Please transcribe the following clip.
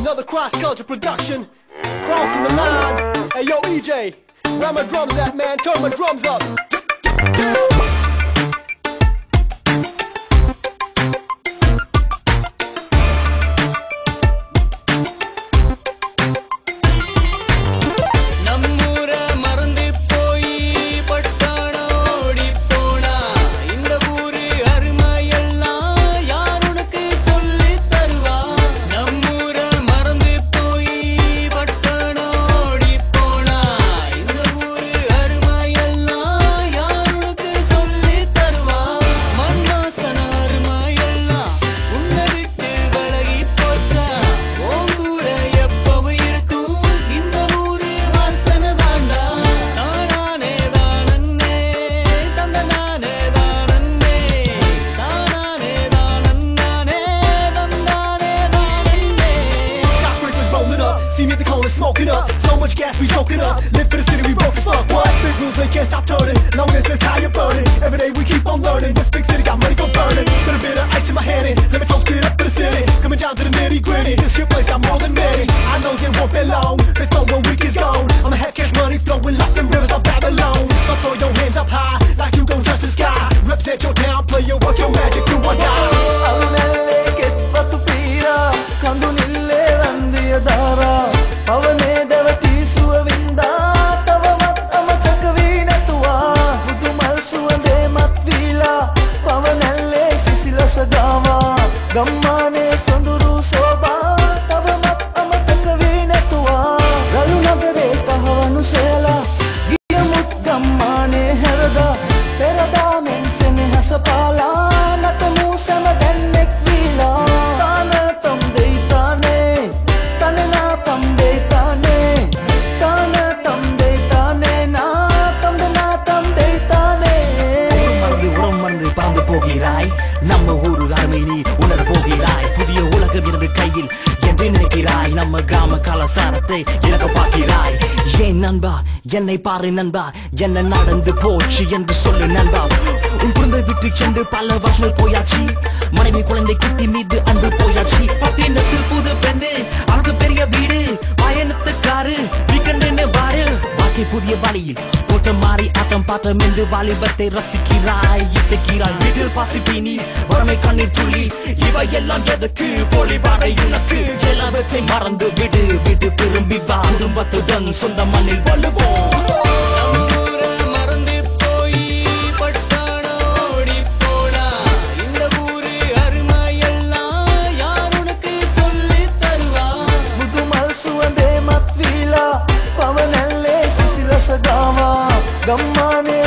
Another cross-culture production, crossing the line. Hey yo EJ, where my drums at, man? Turn my drums up. See me at the corner smoking up. So much gas we choking up. Live for the city we broke as fuck. What? Big wheels they can't stop turning. Long as the tire burning. Every day we keep on learning. This big city got money go burning. Got a bit of ice in my hand and let me toast it up to the city. Coming down to the nitty gritty. This here place got more than many. I know they won't be long. They throw when week is gone. I'ma have cash money flowing like them rivers of Babylon. So throw your hands up high like you gon' touch the sky. Represent your town, play your work, your magic, do or die. Pavane devati suavinda tavamat amataka vinatuwa budumal suande matvila pavanelle sisila sagawa gammane sonduru soba tavamat amataka vinatuwa ralu nagare kahawanu sela giyamut gammane herada perada mensene hasapala natamu sama dennek vila tana tamde tane tanena tamde நம்ம ஊரு அருமையினி உணர போகிறாய் புதிய உலகம் இருந்து கையில் என்று நினைக்கிறாய் நம்ம கிராம கலாச்சாரத்தை இழக்க பார்க்கிறாய் ஏன் நண்பா என்னை பாரு நண்பா என்ன நடந்து போச்சு என்று சொல்லு நண்பா உன் குழந்தை விட்டு சென்று பல வருஷங்கள் போயாச்சு மனைவி குழந்தை குட்டி மீது அன்பு போயாச்சு பட்டினத்தில் புது பெண்ணு அவருக்கு பெரிய வீடு பயணத்துக்காரு வீக்கெண்டு பாரு வாழ்க்கை புதிய வழியில் தோட்டம் மாறி ஆட்டம் பாட்டம் என்று வாலிபத்தை ரசிக்கிறாய் இசைக்கிறாய் வீட்டில் பாசிப்பினி வறுமை கண்ணீர் துள்ளி இவை எல்லாம் எதற்கு போலி வாரை உனக்கு எல்லாவற்றை மறந்து விடு விடு திரும்பி வா குடும்பத்துடன் சொந்த மண்ணில் வாழுவோம் Gammane